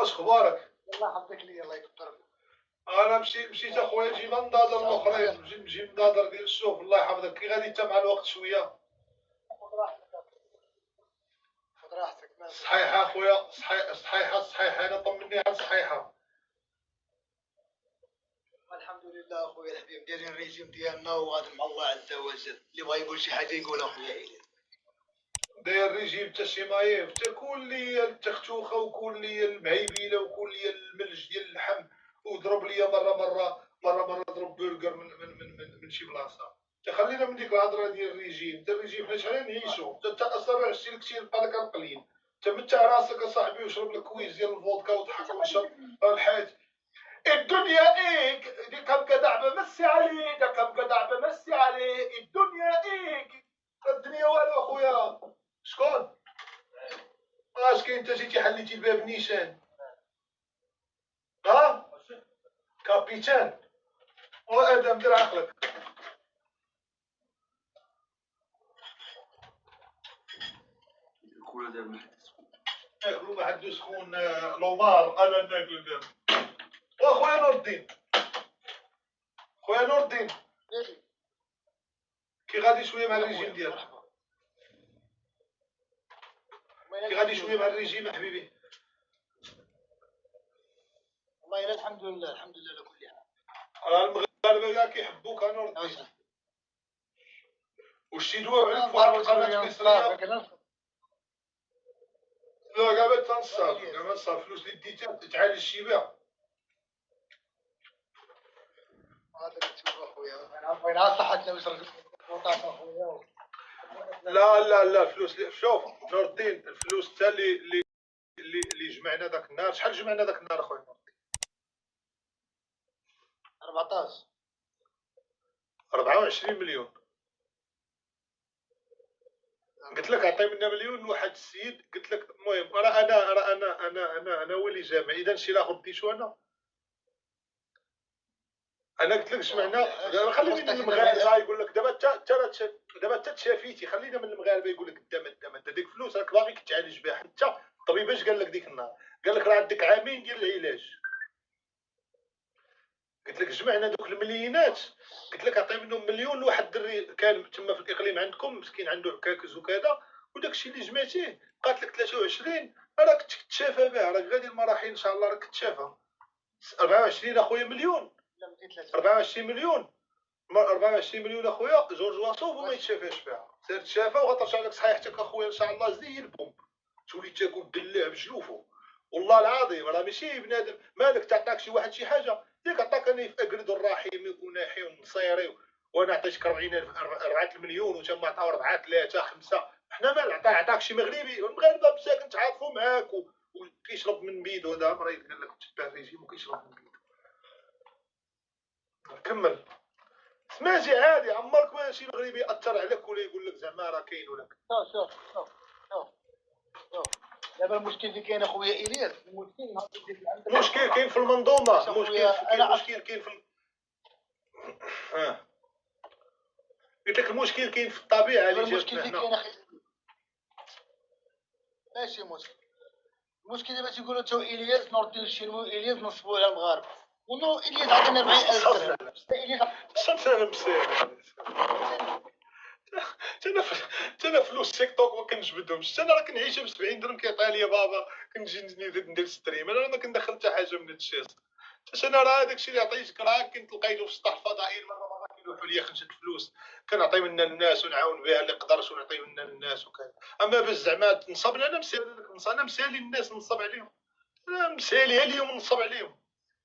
اش اخبارك؟ الله يحفظك لي الله يكبرك. انا مشيت اخويا جينا نضادر الاخرين نجي نضادر ديال الشوف الله يحفظك. كي غادي انت مع الوقت شويه؟ خذ راحتك. صحيحه اخويا صحيحه انا طمني على صحيحه. الحمد لله اخويا الحبيب دايرين الريجيم ديالنا وغادي مع الله عز وجل. اللي بغى يقول شي حاجه يقول اخويا عيد. داير ريجيم تا شي مايف تاكل لي التختوخه وكل لي المعيبيله وكل لي الملج ديال اللحم وضرب لي مره ضرب برجر من شي بلاصه. تخلينا من ديك الهضره ديال الريجيم. تا الريجيم حنا شحال نعيشو؟ انت اصلا عشتي لك شي بقى لك قليل. تمتع راسك اصاحبي وشرب لك كويس ديال الفودكا وضحك ونشرب الحياه. الدنيا ايك دي كم قدع بمسي عليه دا كم قدع بمسي عليه. الدنيا ايك الدنيا والو اخويا. شكون؟ اش كاين انت جيتي حليتي الباب نيشان؟ ها؟ كابيتان وادم دير عقلك. خويا دار محدث ناكلو ما حد سخون لومار انا ناكل دابا. واخويا نور الدين خويا نور الدين كي غادي شويه مع الريجيم ديالك؟ كي غادي شويه مع الريجيم حبيبي؟ والله الا الحمد لله الحمد لله على كل حال. راه المغاربه كاع كيحبوك نور الدين. وشتي دواء عليك فواحد القناه مصريه؟ لا كاع ما تنصاب كاع ما تصاب. فلوس اللي ديتها تعالج الشبع. هذا كتشوف اخويا انا وين صحتنا واش وطاط اخويا. لا الفلوس شوف نور الدين الفلوس حتى اللي جمعنا ذاك النهار. شحال جمعنا ذاك النهار اخويا نور الدين؟ 14 24 مليون. قلت لك عطي منا مليون لواحد السيد. قلت لك المهم انا هو اللي جامع. اذا شي لاخر ديتو انا قلت لك جمعنا. خليني من المغاربه يقول لك دابا انت تشافيتي. خلينا من المغاربه يقول لك قدام ديك فلوس راك باغي تعالج بها. حتى الطبيب اش قال لك ديك النهار؟ قال لك راه عندك عامين ديال العلاج. قلت لك جمعنا دوك المليونات. قلت لك عطي منهم مليون لواحد الدري كان تما في الاقليم عندكم مسكين عنده عكاكز وكذا. وداك الشيء اللي جمعتيه قالت لك 23 راك تتشافى به. راك غادي المراحل ان شاء الله راك تتشافى. 24 اخويا مليون. 24 مليون 24 مليون اخويا. جورج واسوف وما يتشافاش فيها. سير تشافى وغترجع لك صحيحتك اخويا ان شاء الله زي البومب. تولي تاكل دلاع بجلوفو. والله العظيم راه ماشي بنادم. مالك تعطاك شي واحد شي حاجه ديك عطاكني في اقرد الرحيم وناحي ونصيري وانا عطيتك 4 مليون وانت ما عطاو 4 3 5. حنا مال عطاك شي مغربي. المغاربه مساكن تعرفوا معاك وكيشرب من بيدو. هذا مريض قال لك تبع الريجيم وكيشرب من بيدو. كمل. سمعتي عادي عمرك ما شي مغربي ياثر عليك ولا يقول لك زعما راه كاين ولك. شوف دابا المشكل اللي كاين اخويا الياس. المشكل كاين في المنظومه. المشكل كاين في قلت لك المشكل كاين في الطبيعه اللي المشكل اللي كاين اخي ماشي مشكل. المشكل دابا تيقولوا تو الياس نور الدين الشنوي الياس نصبوا على المغاربه ونو الياس عطينا 40,000 درهم. صافي انا مسير. انا فلوس تيك توك ما كنجبدهمش. انا راه كنعيش ب 70 درهم كيعطيها لي بابا. كنجي ندير ستريم. انا ما كندخل حتى حاجه من هادشي. انا راه داكشي اللي عطيتك راه كنت لقيته في السطح الفضائي. مره كيلوحوا لي 5 فلوس كنعطي منها للناس ونعاون بها اللي قدرش ونعطي منها للناس وكذا. اما باش زعما تنصب انا مسالي الناس نصب عليهم. انا مساليها اليوم نصب عليهم.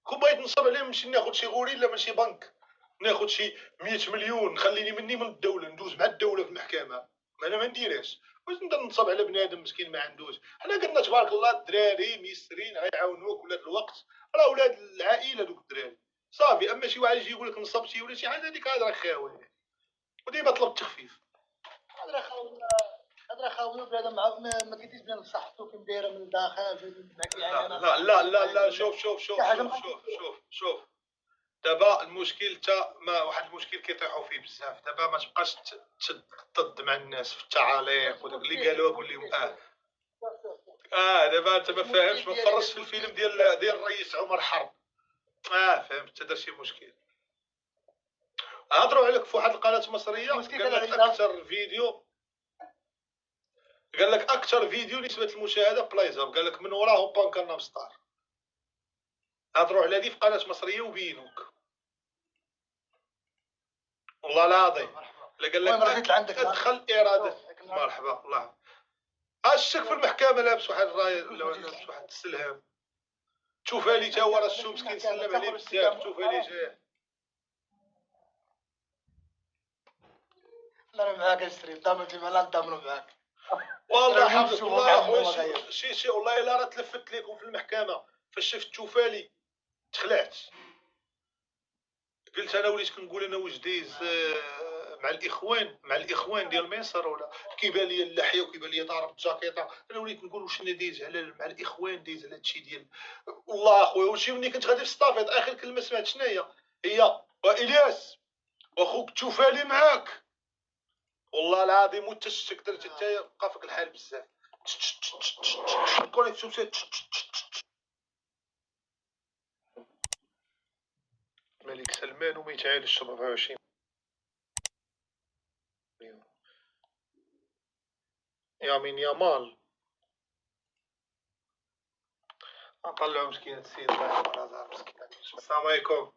كون بغيت نصب عليهم نمشي ناخذ شي غوريلا من شي بنك ناخذ شي 100 مليون نخليني مني من الدوله ندوز مع الدوله في المحكمه. انا ما نديرهاش. واش نقدر نصب على بنادم مسكين ما عندوش؟ حنا قلنا تبارك الله الدراري ميسرين غيعاونوك. ولاد الوقت راه ولاد العائله دوك الدراري صافي. اما شي واحد يجي يقول لك نصب شي ولا شي حاجه هذيك هضره خاويه. وديما طلب التخفيف. هضره خاويه بنادم ما كيديش بين صحته كي دايره من الداخل. لا شوف دابا المشكل تا ما واحد المشكل كيطيحوا فيه بزاف. دابا ما تبقاش تضد مع الناس في التعاليق وداك اللي قالوه قول لهم دابا انت ما فاهمش، ما فرجتش في الفيلم ديال الرئيس عمر حرب. فهمت، دار شي مشكل. هضروا عليك في واحد القناه مصريه، المشكل قال لك كان على اكثر فيديو، قال لك اكثر فيديو نسبه المشاهده بلايزاب، قال لك من وراه بان كان ستار. هضروا على هذه في قناه مصريه وبينوك، والله العظيم. لا قال المهم لك رجعت لعندك ادخل اراده. مرحبا الله. الشك في المحكمه لابس واحد الرايه ولا لابس واحد السلهام. تشوفها لي تا هو راه الشو مسكين سلم عليه بزاف، تشوفها لي جاي. لا انا معاك اشتري ضامن لي لا نضامنوا معاك. والله راه حافظ نشوفوا والله مع اخويا ماما شي والله الا راه تلفت لكم في المحكمه فاش شفت تشوفالي تخلعت. قلت انا وليت كنقول انا واش دايز مع الاخوان ديال مصر، ولا كيبان لي اللحيه وكيبان لي ضارب الجاكيطه. انا وليت نقول واش انا دايز على مع الاخوان، دايز على هادشي ديال والله اخويا. وشي ملي كنت غادي في الصافيط اخر كلمه سمعت شناهي هي والياس واخوك تشوفالي معاك. والله العظيم وانت الشك درت حتى بقى فيك الحال بزاف. الكونيكسيون الملك سلمان وما يتعالجش 24 يامين يامال. نطلعو مسكين السيد الله يحفظ مسكين. السلام عليكم.